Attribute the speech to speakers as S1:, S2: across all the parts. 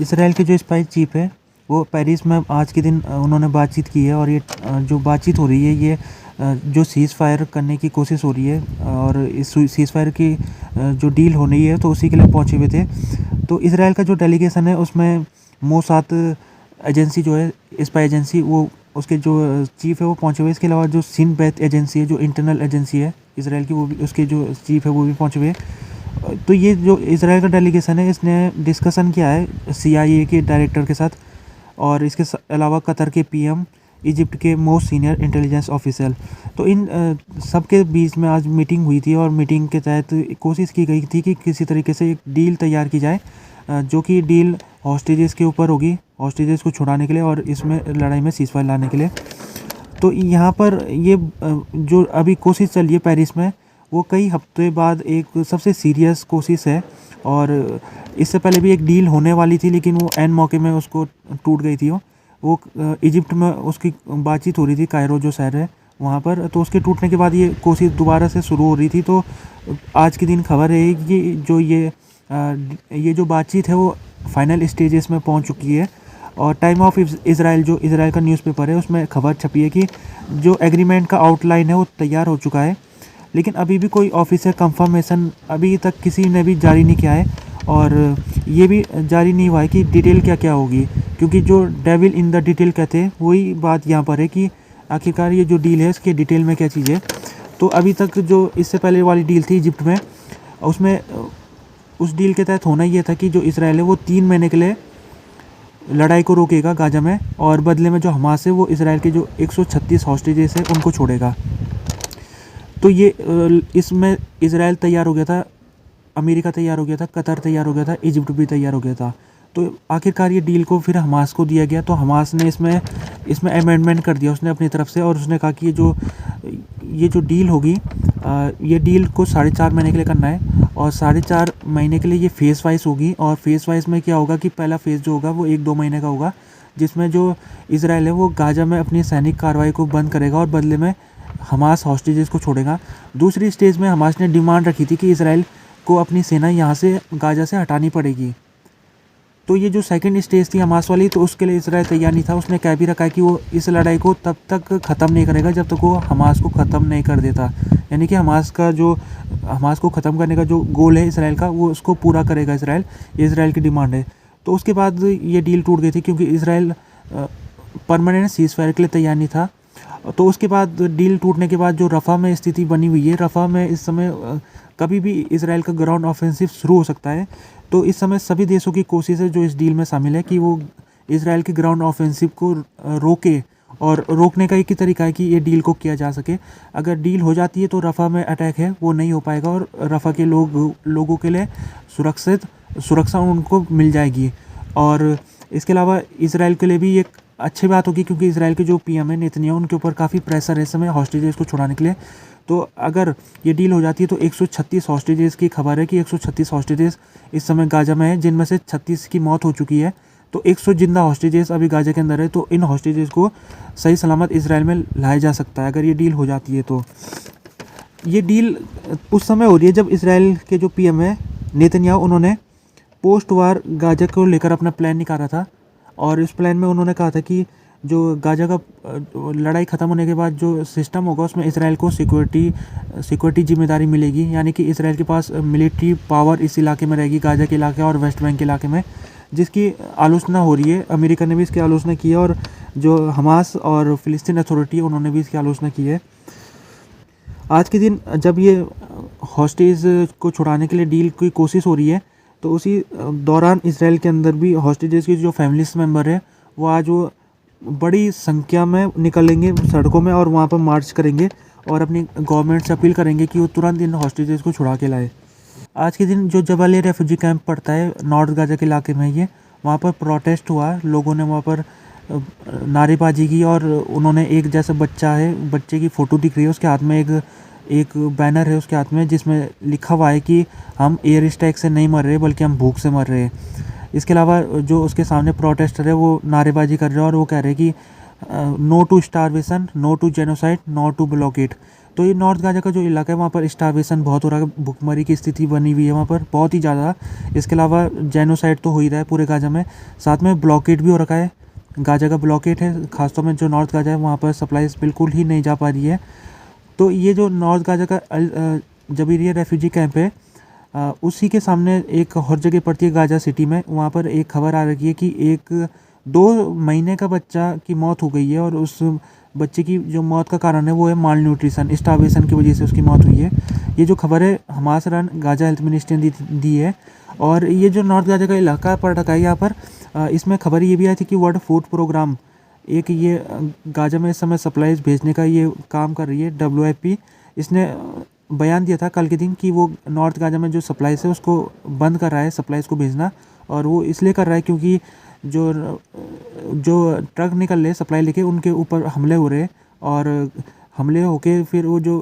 S1: Israel के जो spy chief है वो पेरिस में आज के दिन उन्होंने बातचीत की है और ये जो बातचीत हो रही है ये जो सीज़ फायर करने की कोशिश हो रही है और इस सीज़ फायर की जो डील होनी है तो उसी के लिए पहुंचे हुए थे। तो इसराइल का जो डेलीगेशन है उसमें मोसाद एजेंसी जो है स्पाई एजेंसी वो उसके जो चीफ है वो पहुंचे हुए। इसके अलावा जो सिन बैथ एजेंसी है जो इंटरनल एजेंसी है इसराइल की वो भी उसके जो चीफ है वो भी पहुंचे हुए। तो ये जो इसराइल का डेलीगेशन है इसने डिस्कशन किया है CIA के डायरेक्टर के साथ और इसके अलावा कतर के PM, इजिप्ट के मोस्ट सीनियर इंटेलिजेंस ऑफिसर। तो इन सब के बीच में आज मीटिंग हुई थी और मीटिंग के तहत कोशिश की गई थी कि किसी तरीके से एक डील तैयार की जाए जो कि डील हॉस्टेजेस के ऊपर होगी, हॉस्टेजेस को छुड़ाने के लिए और इसमें लड़ाई में सीज़फायर लाने के लिए। तो यहाँ पर ये जो अभी कोशिश चल रही है पेरिस में वो कई हफ्ते बाद एक सबसे सीरियस कोशिश है और इससे पहले भी एक डील होने वाली थी लेकिन वो एन मौके में उसको टूट गई थी। वो इजिप्ट में उसकी बातचीत हो रही थी, कायरो जो शहर है वहाँ पर। तो उसके टूटने के बाद ये कोशिश दोबारा से शुरू हो रही थी। तो आज के दिन खबर है कि जो ये जो बातचीत है वो फाइनल स्टेजेस में पहुँच चुकी है और टाइम ऑफ इसराइल जो इसराइल का न्यूज़पेपर है उसमें खबर छपी है कि जो एग्रीमेंट का आउटलाइन है वो तैयार हो चुका है लेकिन अभी भी कोई ऑफिशियल कंफर्मेशन अभी तक किसी ने भी जारी नहीं किया है और ये भी जारी नहीं हुआ है कि डिटेल क्या क्या होगी, क्योंकि जो डेविल इन द डिटेल कहते हैं वही बात यहाँ पर है कि आखिरकार ये जो डील है इसके डिटेल में क्या चीज़ है। तो अभी तक जो इससे पहले वाली डील थी इजिप्ट में उसमें उस डील के तहत होना ये था कि जो इसराइल है वो 3 महीने के लिए लड़ाई को रोकेगा गाजा में और बदले में जो हमास है वो इसराइल के जो 136 हॉस्टेजेस हैं उनको छोड़ेगा। तो ये इसमें इसराइल तैयार हो गया था, अमेरिका तैयार हो गया था, कतर तैयार हो गया था, इजिप्ट भी तैयार हो गया था। तो आखिरकार ये डील को फिर हमास को दिया गया। तो हमास ने इसमें अमेंडमेंट कर दिया उसने अपनी तरफ से और उसने कहा कि ये जो डील होगी ये डील को 4.5 महीने के लिए करना है और 4.5 महीने के लिए ये फेज़ वाइज होगी। और फेज़ वाइज में क्या होगा कि पहला फेज़ जो होगा वो 1-2 महीने का होगा जिसमें जो इसराइल है वो गाजा में अपनी सैनिक कार्रवाई को बंद करेगा और बदले में हमास हॉस्टेजेस को छोड़ेगा। दूसरी स्टेज में हमास ने डिमांड रखी थी कि इसराइल को अपनी सेना यहाँ से गाजा से हटानी पड़ेगी। तो ये जो सेकंड स्टेज थी हमास वाली तो उसके लिए इसराइल तैयार नहीं था। उसने कह भी रखा है कि वो इस लड़ाई को तब तक ख़त्म नहीं करेगा जब तक वो हमास को ख़त्म नहीं कर देता, यानी कि हमास को ख़त्म करने का जो गोल है इसराइल का वो उसको पूरा करेगा इसराइल। ये इसराइल की डिमांड है। तो उसके बाद ये डील टूट गई थी क्योंकि इसराइल परमानेंट सीज़ फायर के लिए तैयार नहीं था। तो उसके बाद डील टूटने के बाद जो रफ़ा में स्थिति बनी हुई है, रफ़ा में इस समय कभी भी इसराइल का ग्राउंड ऑफेंसिव शुरू हो सकता है। तो इस समय सभी देशों की कोशिश है जो इस डील में शामिल है कि वो इसराइल के ग्राउंड ऑफेंसिव को रोके और रोकने का एक ही तरीका है कि ये डील को किया जा सके। अगर डील हो जाती है तो रफ़ा में अटैक है वो नहीं हो पाएगा और रफ़ा के लोगों के लिए सुरक्षा उनको मिल जाएगी। और इसके अलावा इसराइल के लिए भी एक अच्छी बात होगी क्योंकि इसराइल के जो PM है नेतन्याहू उनके ऊपर काफ़ी प्रेशर है इस समय हॉस्टेजेस को छुड़ाने के लिए। तो अगर ये डील हो जाती है तो 136 हॉस्टेजेस की खबर है कि 136 हॉस्टेजेस इस समय गाजा में है जिनमें से 36 की मौत हो चुकी है। तो 100 जिंदा हॉस्टेजेस अभी गाजा के अंदर है। तो इन हॉस्टेजेस को सही सलामत इसराइल में लाया जा सकता है अगर ये डील हो जाती है। तो ये डील उस समय हो रही है जब इसराइल के जो PM है नेतन्याहू उन्होंने पोस्ट वार गाजा को लेकर अपना प्लान निकाला था और इस प्लान में उन्होंने कहा था कि जो गाजा का लड़ाई ख़त्म होने के बाद जो सिस्टम होगा उसमें इसराइल को सिक्योरिटी जिम्मेदारी मिलेगी, यानी कि इसराइल के पास मिलिट्री पावर इस इलाके में रहेगी, गाजा के इलाके और वेस्ट बैंक के इलाके में, जिसकी आलोचना हो रही है। अमेरिका ने भी इसकी आलोचना की है और जो हमास और फ़िलिस्तीन अथॉरिटी है उन्होंने भी इसकी आलोचना की है। आज के दिन जब ये हॉस्टेज को छुड़ाने के लिए डील की कोशिश हो रही है तो उसी दौरान इसराइल के अंदर भी हॉस्टेजेस की जो फैमिलीज मेम्बर है वो आज वो बड़ी संख्या में निकलेंगे सड़कों में और वहाँ पर मार्च करेंगे और अपनी गवर्नमेंट से अपील करेंगे कि वो तुरंत इन हॉस्टेजेस को छुड़ा के लाए। आज के दिन जो जबालिया रेफ्यूजी कैंप पड़ता है नॉर्थ गाजा के इलाके में, ये वहाँ पर प्रोटेस्ट हुआ, लोगों ने वहाँ पर नारेबाजी की और उन्होंने एक जैसा बच्चा है, बच्चे की फ़ोटो दिख रही है, उसके हाथ में एक बैनर है उसके हाथ में जिसमें लिखा हुआ है कि हम एयर स्ट्राइक से नहीं मर रहे बल्कि हम भूख से मर रहे हैं। इसके अलावा जो उसके सामने प्रोटेस्टर है वो नारेबाजी कर रहे हैं और वो कह रहे हैं कि no to starvation, no to genocide, no to blockade. तो ये नॉर्थ गाज़ा का जो इलाका है वहाँ पर स्टारवेशन बहुत हो रहा है, भुखमरी की स्थिति बनी हुई है वहाँ पर बहुत ही ज़्यादा। इसके अलावा जेनोसाइड तो हो ही रहा है पूरे गाज़ा में, साथ में ब्लॉकेड भी हो रखा है, गाज़ा का ब्लॉकेड है, खासतौर में जो नॉर्थ गाज़ा है वहाँ पर सप्लाईज बिल्कुल ही नहीं जा पा रही है। तो ये जो नॉर्थ गाज़ा का जबीरिया रेफ्यूजी कैंप है, उसी के सामने एक और जगह पड़ती है गाज़ा सिटी में, वहाँ पर एक खबर आ रही है कि एक 2 महीने का बच्चा की मौत हो गई है, और उस बच्चे की जो मौत का कारण है वो है माल न्यूट्रिशन, स्टारवेशन की वजह से उसकी मौत हुई है। ये जो खबर है Hamas run Gaza health ministry ने दी है। और ये जो नॉर्थ गाज़ा का इलाका पड़ रखा है यहाँ पर, इसमें खबर ये भी आई थी कि वर्ल्ड फूड प्रोग्राम एक ये गाज़ा में इस समय सप्लाईज भेजने का ये काम कर रही है, WFP। इसने बयान दिया था कल के दिन कि वो नॉर्थ गाज़ा में जो सप्लाईज है उसको बंद कर रहा है, सप्लाईज को भेजना। और वो इसलिए कर रहा है क्योंकि जो जो ट्रक निकल रहे सप्लाई लेके उनके ऊपर हमले हो रहे हैं, और हमले होके फिर वो जो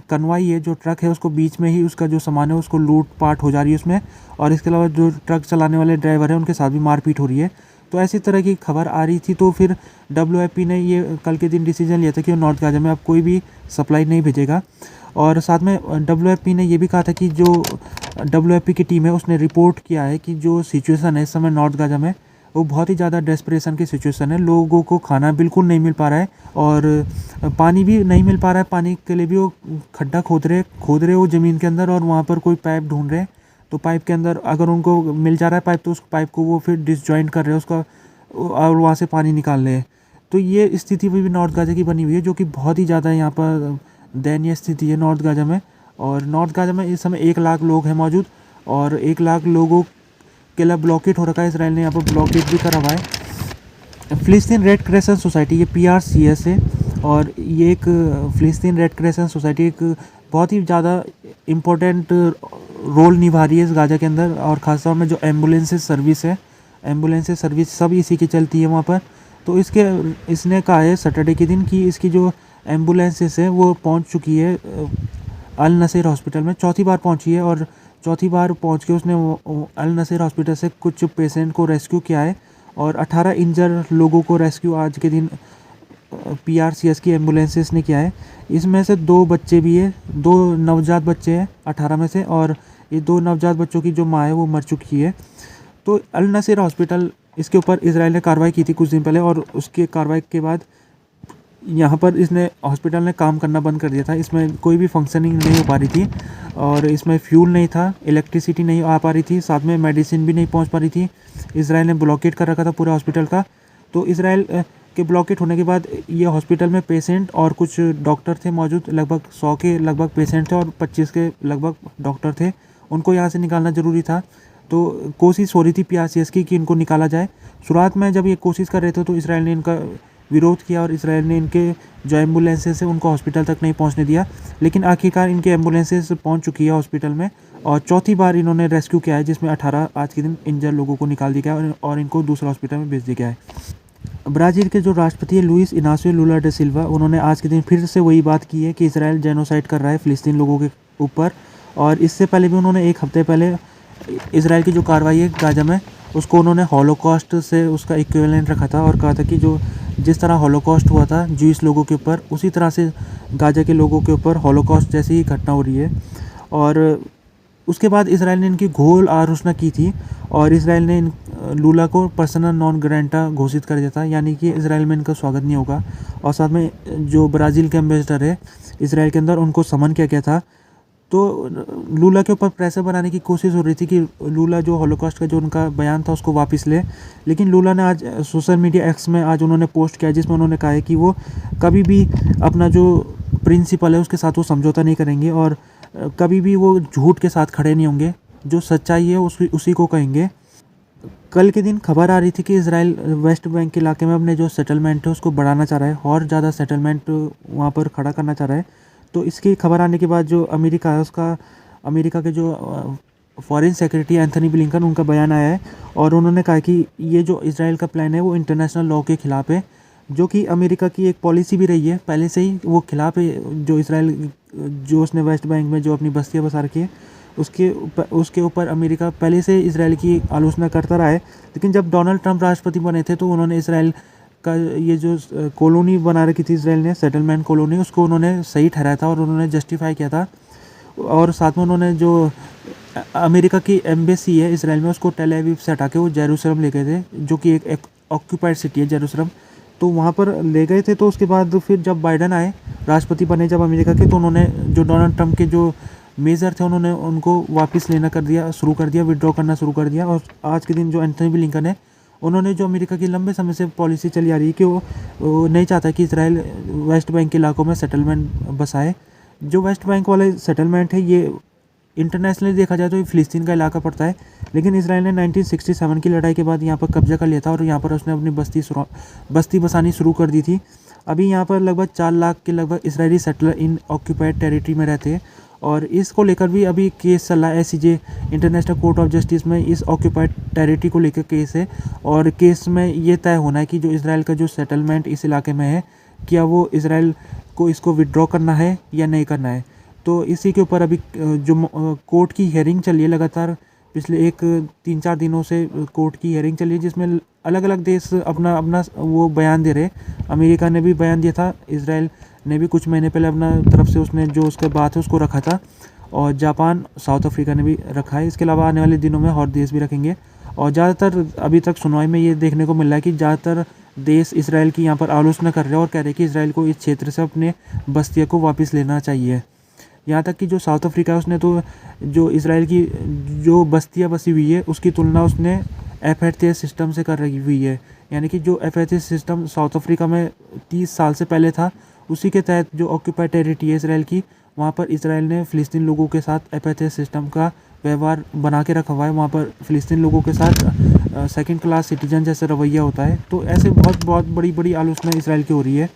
S1: कन्वाई है, जो ट्रक है, उसको बीच में ही उसका जो सामान है उसको लूट पाट हो जा रही है उसमें। और इसके अलावा जो ट्रक चलाने वाले ड्राइवर हैं उनके साथ भी मारपीट हो रही है। तो ऐसी तरह की खबर आ रही थी, तो फिर WFP ने ये कल के दिन डिसीजन लिया था कि वो नॉर्थ गाज़ा में अब कोई भी सप्लाई नहीं भेजेगा। और साथ में WFP ने ये भी कहा था कि जो WFP की टीम है उसने रिपोर्ट किया है कि जो सिचुएशन है इस समय नॉर्थ गाज़ा में वो बहुत ही ज़्यादा डेस्परेशन की सिचुएशन है। लोगों को खाना बिल्कुल नहीं मिल पा रहा है, और पानी भी नहीं मिल पा रहा है। पानी के लिए भी वो खड्डा खोद रहे वो ज़मीन के अंदर, और वहाँ पर कोई पाइप ढूंढ रहे। तो पाइप के अंदर अगर उनको मिल जा रहा है पाइप, तो उस पाइप को वो फिर डिसजॉइंट कर रहे हैं उसका, और वहाँ से पानी निकाल रहे हैं। तो ये स्थिति भी नॉर्थ गाज़ा की बनी हुई है, जो कि बहुत ही ज़्यादा यहाँ पर दयनीय स्थिति है नॉर्थ गाज़ा में। और नॉर्थ गाज़ा में इस समय 1 लाख लोग हैं मौजूद, और 1 लाख लोगों के लिए ब्लॉकेट हो रखा है। इसराइल ने यहाँ पर ब्लॉकेट भी करा हुआ है। फ़िलिस्तीन रेड क्रेसेंट सोसाइटी, ये PRCS है, और ये एक फ़िलिस्तीन रेड क्रेसेंट सोसाइटी एक बहुत ही ज़्यादा इम्पोर्टेंट रोल निभा रही है इस गाज़ा के अंदर। और ख़ासतौर में जो एम्बुलेंसेस सर्विस है, एम्बुलेंसेस सर्विस सब इसी की चलती है वहाँ पर। तो इसने कहा है सैटरडे के दिन कि इसकी जो एम्बुलेंसेस है वो पहुँच चुकी है अल नसीर हॉस्पिटल में, चौथी बार पहुँची है। और चौथी बार पहुँच के उसने अल नसीर हॉस्पिटल से कुछ पेशेंट को रेस्क्यू किया है, और 18 इंजर लोगों को रेस्क्यू आज के दिन PRCS की एम्बुलेंसेस ने किया है। इसमें से 2 बच्चे भी है, 2 नवजात बच्चे हैं 18 में से, और ये 2 नवजात बच्चों की जो माँ है वो मर चुकी है। तो अल नसीर हॉस्पिटल, इसके ऊपर इसराइल ने कार्रवाई की थी कुछ दिन पहले, और उसके कार्रवाई के बाद यहाँ पर इसने हॉस्पिटल ने काम करना बंद कर दिया था। इसमें कोई भी फंक्शनिंग नहीं हो पा रही थी, और इसमें फ्यूल नहीं था, इलेक्ट्रिसिटी नहीं आ पा रही थी, साथ में मेडिसिन भी नहीं पहुँच पा रही थी। इसराइल ने ब्लॉकेट कर रखा था पूरा हॉस्पिटल का। तो इसराइल के ब्लॉकेट होने के बाद ये हॉस्पिटल में पेशेंट और कुछ डॉक्टर थे मौजूद, लगभग 100 के लगभग पेशेंट थे और 25 के लगभग डॉक्टर थे। उनको यहाँ से निकालना ज़रूरी था, तो कोशिश हो रही थी PRCS की कि इनको निकाला जाए। शुरुआत में जब ये कोशिश कर रहे थे तो इसराइल ने इनका विरोध किया, और इसराइल ने इनके जो एम्बुलेंसेस है उनको हॉस्पिटल तक नहीं पहुंचने दिया। लेकिन आखिरकार इनके एम्बुलेंसेस पहुंच चुकी है हॉस्पिटल में, और चौथी बार इन्होंने रेस्क्यू किया है, जिसमें 18 आज के दिन इंजर लोगों को निकाल दिया गया और इनको दूसरा हॉस्पिटल में भेज दिया गया है। ब्राज़ील के जो राष्ट्रपति है लुइस इनासियो लुला डे सिल्वा, उन्होंने आज के दिन फिर से वही बात की है कि इसराइल जेनोसाइड कर रहा है फ़िलिस्तीन लोगों के ऊपर। और इससे पहले भी उन्होंने 1 हफ्ते पहले इसराइल की जो कार्रवाई है गाज़ा में, उसको उन्होंने हॉलोकॉस्ट से उसका इक्विवेलेंट रखा था, और कहा था कि जिस तरह हॉलोकॉस्ट हुआ था ज्यूइश लोगों के ऊपर, उसी तरह से गाज़ा के लोगों के ऊपर हॉलोकॉस्ट जैसी ही घटना हो रही है। और उसके बाद इसराइल ने इनकी घोर आलोचना की थी, और इसराइल ने लूला को पर्सनल नॉन ग्रेटा घोषित कर दिया था, यानी कि इसराइल में इनका स्वागत नहीं होगा। और साथ में जो ब्राज़ील के एम्बेसडर है इसराइल के अंदर, उनको समन किया गया था। तो लूला के ऊपर प्रेशर बनाने की कोशिश हो रही थी कि लूला जो हॉलोकॉस्ट का जो उनका बयान था उसको वापस ले। लेकिन लूला ने आज सोशल मीडिया एक्स में आज उन्होंने पोस्ट किया, जिसमें उन्होंने कहा है कि वो कभी भी अपना जो प्रिंसिपल है उसके साथ वो समझौता नहीं करेंगे, और कभी भी वो झूठ के साथ खड़े नहीं होंगे। जो सच्चाई है उसी को कहेंगे। कल के दिन खबर आ रही थी कि इसराइल वेस्ट बैंक के इलाके में अपने जो सेटलमेंट है उसको बढ़ाना चाह रहा है, और ज़्यादा सेटलमेंट वहाँ पर खड़ा करना चाह रहा है। तो इसकी खबर आने के बाद जो अमेरिका है उसका, अमेरिका के जो फॉरेन सेक्रेटरी एंथनी ब्लिंकन, उनका बयान आया है, और उन्होंने कहा कि ये जो इसराइल का प्लान है वो इंटरनेशनल लॉ के ख़िलाफ़ है, जो कि अमेरिका की एक पॉलिसी भी रही है पहले से ही, वो खिलाफ़ है। जो इसराइल जो उसने वेस्ट बैंक में जो अपनी बस्तियाँ बसा रखी है उसके ऊपर अमेरिका पहले से इसराइल की आलोचना करता रहा है। लेकिन जब डोनाल्ड ट्रंप राष्ट्रपति बने थे तो उन्होंने इसराइल का ये जो कॉलोनी बना रखी थी इसराइल ने, सेटलमेंट कॉलोनी, उसको उन्होंने सही ठहराया था और उन्होंने जस्टिफाई किया था। और साथ में उन्होंने जो अमेरिका की एम्बेसी है इसराइल में, उसको टेल अवीव से हटा के वो जेरूसलम ले गए थे, जो कि एक ऑक्यूपाइड सिटी है जेरूसलम। तो वहाँ पर ले गए थे। तो उसके बाद फिर जब बाइडन आए, राष्ट्रपति बने जब अमेरिका के, तो उन्होंने जो डोनाल्ड ट्रंप के जो मेजर थे उन्होंने उनको वापस लेना शुरू कर दिया, विड्रॉ करना शुरू कर दिया। और आज के दिन जो एंथनी ब्लिंकन है, उन्होंने जो अमेरिका की लंबे समय से पॉलिसी चली आ रही है कि वो नहीं चाहता कि इसराइल वेस्ट बैंक के इलाकों में सेटलमेंट बसाए। जो वेस्ट बैंक वाले सेटलमेंट है, ये इंटरनेशनली देखा जाए तो ये फ़िलिस्तीन का इलाका पड़ता है, लेकिन इसराइल ने 1967 की लड़ाई के बाद यहाँ पर कब्जा कर लिया था और यहाँ पर उसने अपनी बस्ती बसानी शुरू कर दी थी। अभी यहाँ पर लगभग 4 लाख के लगभग इसराइली सेटलर इन ऑक्यूपाइड टेरिटरी में रहते हैं। और इसको लेकर भी अभी केस चल रहा है, ICJ international court of justice में इस ऑक्यूपाइड टेरिटरी को लेकर केस है। और केस में ये तय होना है कि जो इसराइल का जो सेटलमेंट इस इलाके में है, क्या वो इसराइल को इसको विड्रॉ करना है या नहीं करना है। तो इसी के ऊपर अभी जो कोर्ट की हियरिंग चल रही है लगातार, पिछले 3-4 दिनों से कोर्ट की हियरिंग चल रही है, जिसमें अलग अलग देश अपना अपना वो बयान दे रहे। अमेरिका ने भी बयान दिया था, इसराइल ने भी कुछ महीने पहले अपना तरफ से उसने जो उसके बात है उसको रखा था, और जापान, साउथ अफ्रीका ने भी रखा है। इसके अलावा आने वाले दिनों में और देश भी रखेंगे। और ज़्यादातर अभी तक सुनवाई में ये देखने को मिल रहा है कि ज़्यादातर देश इसराइल की यहाँ पर आलोचना कर रहे हैं और कह रहे हैं कि इसराइल को इस क्षेत्र से अपने बस्तियों को वापस लेना चाहिए। यहाँ तक कि जो साउथ अफ्रीका है, उसने तो जो इसराइल की जो बस्तियाँ बसी हुई है उसकी तुलना उसने FATA सिस्टम से कर रही हुई है। यानी कि जो FATA सिस्टम साउथ अफ्रीका में 30 साल से पहले था, उसी के तहत जो ऑक्यूपाइड टेरिटरी है इसराइल की, वहाँ पर इसराइल ने फ़िलिस्तीन लोगों के साथ FATA सिस्टम का व्यवहार बना के रखा हुआ है। वहाँ पर फ़िलिस्तीन लोगों के साथ सेकंड क्लास सिटीजन जैसे रवैया होता है। तो ऐसे बहुत बहुत बड़ी बड़ी आलोचना इसराइल की हो रही है।